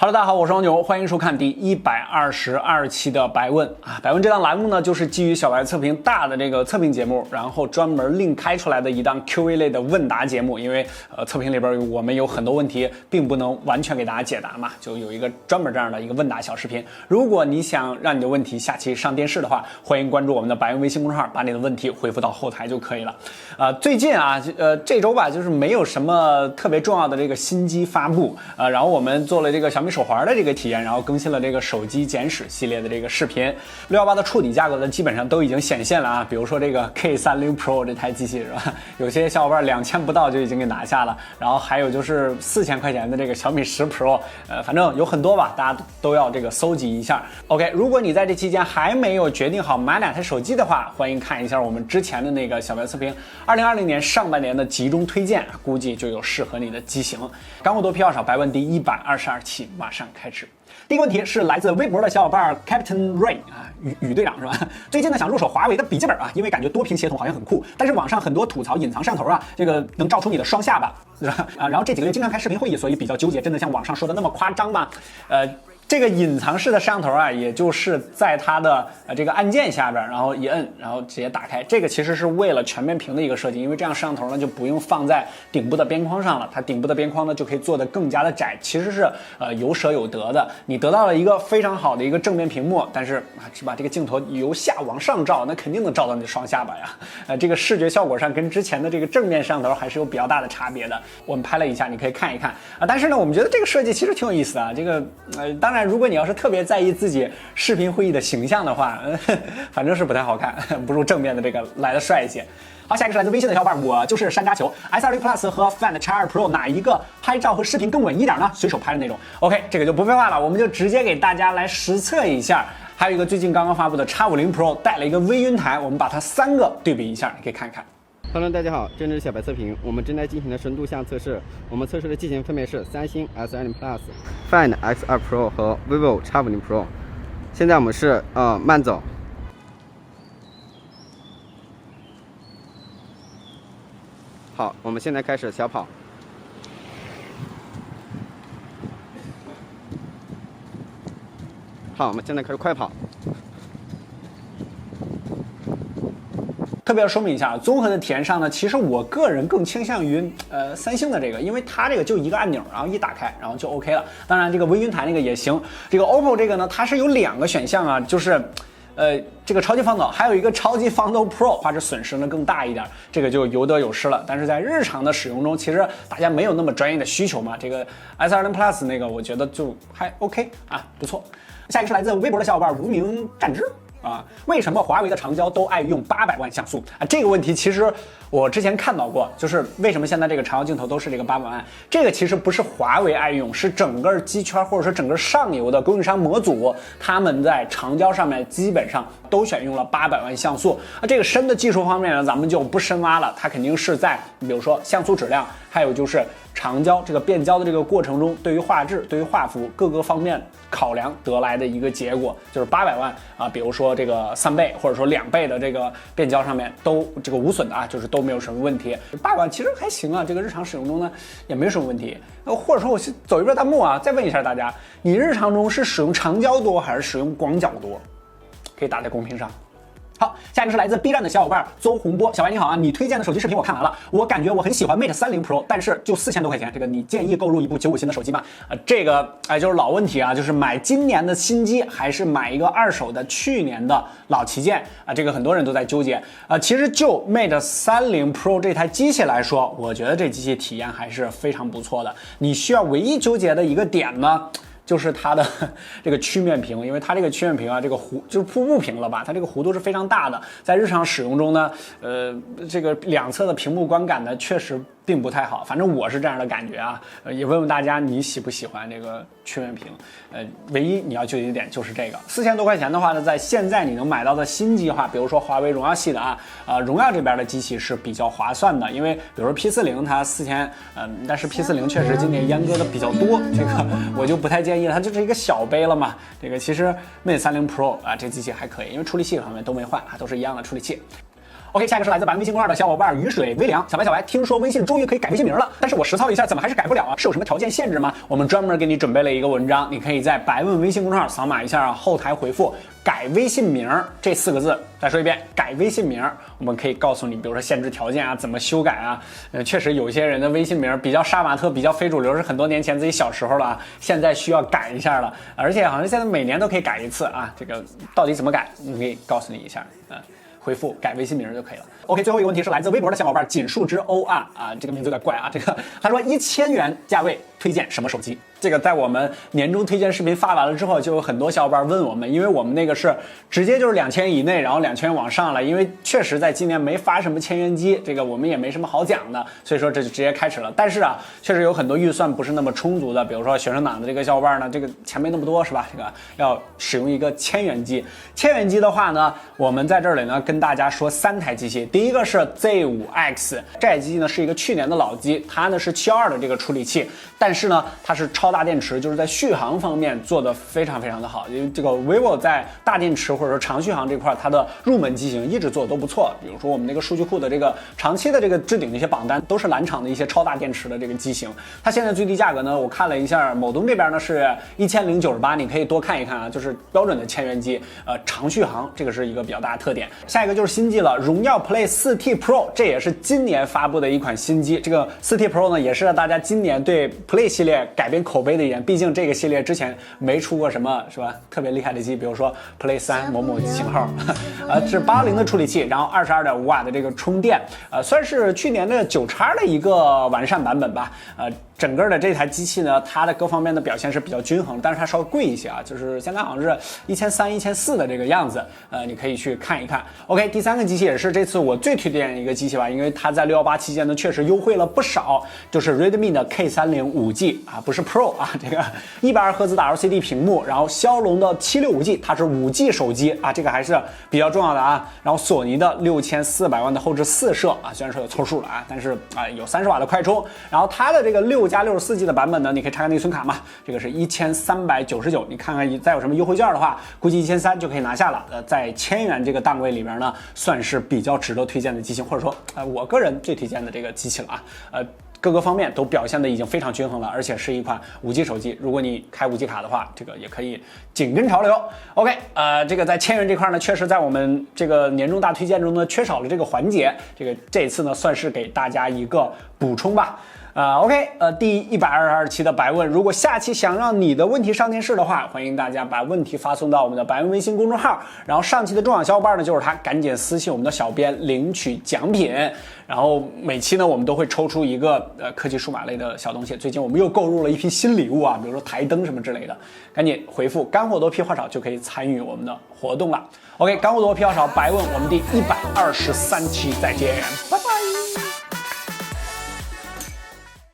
Hello， 大家好，我是王牛，欢迎收看第122期的白问啊。白问这档栏目呢，就是基于小白测评大的这个测评节目，然后专门另开出来的一档 QA 类的问答节目。因为测评里边我们有很多问题，并不能完全给大家解答嘛，就有一个专门这样的一个问答小视频。如果你想让你的问题下期上电视的话，欢迎关注我们的白问微信公众号，把你的问题回复到后台就可以了。最近啊，这周吧，就是没有什么特别重要的这个新机发布然后我们做了这个小米手环的这个体验，然后更新了这个手机简史系列的这个视频。618的触底价格呢，基本上都已经显现了啊。比如说这个 K30 Pro 这台机器是吧？有些小伙伴2000不到就已经给拿下了。然后还有就是4000块钱的这个小米10 Pro，反正有很多吧，大家都要这个搜集一下。OK， 如果你在这期间还没有决定好买哪台手机的话，欢迎看一下我们之前的那个小白测评2020年上半年的集中推荐，估计就有适合你的机型。干货多票少，白问第122期马上开始。第一个问题是来自微博的小伙伴 Captain Ray 啊，宇队长是吧？最近呢想入手华为的笔记本啊，因为感觉多屏协同好像很酷，但是网上很多吐槽隐藏摄像头啊，这个能照出你的双下巴，是吧？然后这几个月经常开视频会议，所以比较纠结，真的像网上说的那么夸张吗？这个隐藏式的摄像头啊，也就是在它的这个按键下边，然后一摁，然后直接打开。这个其实是为了全面屏的一个设计，因为这样摄像头呢就不用放在顶部的边框上了，它顶部的边框呢就可以做得更加的窄，其实是有舍有得的。你得到了一个非常好的一个正面屏幕，但是把这个镜头由下往上照，那肯定能照到你的双下巴呀。这个视觉效果上跟之前的这个正面摄像头还是有比较大的差别的。我们拍了一下，你可以看一看啊。但是呢，我们觉得这个设计其实挺有意思啊。这个当然，如果你要是特别在意自己视频会议的形象的话，反正是不太好看，不如正面的这个来的帅一些。好，下一个是来自微信的小伙伴，我就是山楂球 S20 Plus 和 Find X2 Pro 哪一个拍照和视频更稳一点呢？随手拍的那种。OK， 这个就不废话了，我们就直接给大家来实测一下。还有一个最近刚刚发布的 X50 Pro 带了一个微云台，我们把它3个对比一下，你可以看看。Hello， 大家好，这里是小白测评。我们正在进行的深度项测试，我们测试的机型分别是三星 S20 Plus、Find X2 Pro 和 vivo X50 Pro。现在我们是慢走。好，我们现在开始小跑。好，我们现在开始快跑。特别要说明一下，综合的体验上呢，其实我个人更倾向于三星的这个，因为它这个就一个按钮，然后一打开，然后就 OK 了。当然，这个微云台那个也行。这个 OPPO 这个呢，它是有2个选项啊，就是这个超级防抖，还有一个超级防抖 Pro， 画质损失呢更大一点，这个就有得有失了。但是在日常的使用中，其实大家没有那么专业的需求嘛。这个 S20 Plus 那个，我觉得就还 OK 啊，不错。下一个是来自微博的小伙伴无名战之。为什么华为的长焦都爱用800万像素啊？这个问题其实我之前看到过，就是为什么现在这个长焦镜头都是这个800万？这个其实不是华为爱用，是整个机圈或者说整个上游的供应商模组，他们在长焦上面基本上都选用了800万像素。这个深的技术方面呢，咱们就不深挖了，它肯定是在比如说像素质量，还有就是长焦这个变焦的这个过程中，对于画质、对于画幅各个方面考量得来的一个结果，就是800万啊，比如说这个3倍或者说2倍的这个变焦上面都这个无损的啊，就是都没有什么问题。800万其实还行啊，这个日常使用中呢也没有什么问题。或者说我走一波弹幕啊，再问一下大家，你日常中是使用长焦多还是使用广角多？可以打在公屏上。好，下一个是来自 B 站的小伙伴邹洪波，小白你好啊，你推荐的手机视频我看完了，我感觉我很喜欢 Mate 30 Pro， 但是就4000多块钱，这个你建议购入一部95新的手机吗？这个就是老问题啊，就是买今年的新机还是买一个二手的去年的老旗舰啊？这个很多人都在纠结啊。其实就 Mate 30 Pro 这台机器来说，我觉得这机器体验还是非常不错的。你需要唯一纠结的一个点呢，就是它的这个曲面屏，因为它这个曲面屏啊，这个就是瀑布屏了吧，它这个弧度是非常大的，在日常使用中呢，这个两侧的屏幕观感呢，确实并不太好，反正我是这样的感觉啊。也问问大家你喜不喜欢这个曲面屏？唯一你要纠结一点就是这个4000多块钱的话呢，在现在你能买到的新机的话，比如说华为荣耀系的荣耀这边的机器是比较划算的，因为比如说 P40它4000，但是 P40确实今年阉割的比较多，这个我就不太建议了，它就是一个小杯了嘛。这个其实 Mate 30 Pro 这机器还可以，因为处理器方面都没换都是一样的处理器。OK， 下一个是来自百度微信公号的小伙伴雨水微凉，小白，听说微信终于可以改微信名了，但是我实操了一下，怎么还是改不了啊？是有什么条件限制吗？我们专门给你准备了一个文章，你可以在白问微信公众号扫码一下，后台回复改微信名这4个字，再说一遍，改微信名，我们可以告诉你，比如说限制条件啊，怎么修改啊。确实有些人的微信名比较杀马特，比较非主流，是很多年前自己小时候了啊，现在需要改一下了，而且好像现在每年都可以改一次啊。这个到底怎么改，我可以告诉你一下回复改微信名就可以了。OK， 最后一个问题是来自微博的小伙伴锦树之欧这个名字有点怪啊。这个他说1000元价位推荐什么手机？这个在我们年终推荐视频发完了之后，就有很多小伙伴问我们，因为我们那个是直接就是2000以内，然后2000元往上了，因为确实在今年没发什么千元机，这个我们也没什么好讲的，所以说这就直接开始了。但是确实有很多预算不是那么充足的，比如说学生党的这个小伙伴呢，这个钱没那么多是吧？这个要使用一个1000元机。1000元机的话呢，我们在这里呢跟大家说3台机器，第一个是 Z5X， 这台机器呢是一个去年的老机，它呢是722的这个处理器，但是呢它是超大电池，就是在续航方面做的非常的好，因为这个 vivo 在大电池或者说长续航这块，它的入门机型一直做的都不错。比如说我们那个数据库的这个长期的这个置顶的一些榜单，都是蓝厂的一些超大电池的这个机型。它现在最低价格呢，我看了一下，某东这边呢是1098，你可以多看一看啊，就是标准的1000元机，长续航，这个是一个比较大的特点。下一个就是新机了，荣耀 Play 4T Pro， 这也是今年发布的一款新机。这个 4T Pro 呢，也是大家今年对 Play 系列改变口碑的一点，毕竟这个系列之前没出过什么是吧特别厉害的机，比如说 Play 3某某型号，是880的处理器，然后22.5瓦的这个充电，算是去年的9X的一个完善版本吧。整个的这台机器呢，它的各方面的表现是比较均衡，但是它稍微贵一些啊，就是现在好像是1300、1400的这个样子，你可以去看一看。OK， 第3个机器也是这次我最推荐的一个机器吧，因为它在618期间呢确实优惠了不少，就是 Redmi 的 K30 5G 不是 Pro 这个120赫兹的 LCD 屏幕，然后骁龙的765G， 它是5G 手机这个还是比较重要的然后索尼的6400万的后置4摄虽然说有凑数了但是有30瓦的快充，然后它的这个6+64G 的版本呢，你可以插个内存卡嘛，这个是1399，你看看再有什么优惠券的话，估计1300就可以拿下了。在1000元这个档位里边呢，算是比较值得推荐的机型，或者说我个人最推荐的这个机器了各个方面都表现的已经非常均衡了，而且是一款5G 手机。如果你开5G 卡的话，这个也可以紧跟潮流。OK， 这个在1000元这块呢，确实在我们这个年终大推荐中呢，缺少了这个环节。这一次呢，算是给大家一个补充吧。OK， 第122期的白问，如果下期想让你的问题上电视的话，欢迎大家把问题发送到我们的白问微信公众号，然后上期的中奖小伙伴呢就是他，赶紧私信我们的小编领取奖品。然后每期呢我们都会抽出一个科技数码类的小东西，最近我们又购入了一批新礼物比如说台灯什么之类的，赶紧回复干货多屁话少就可以参与我们的活动了。OK， 干货多屁话少白问，我们第123期再见，拜。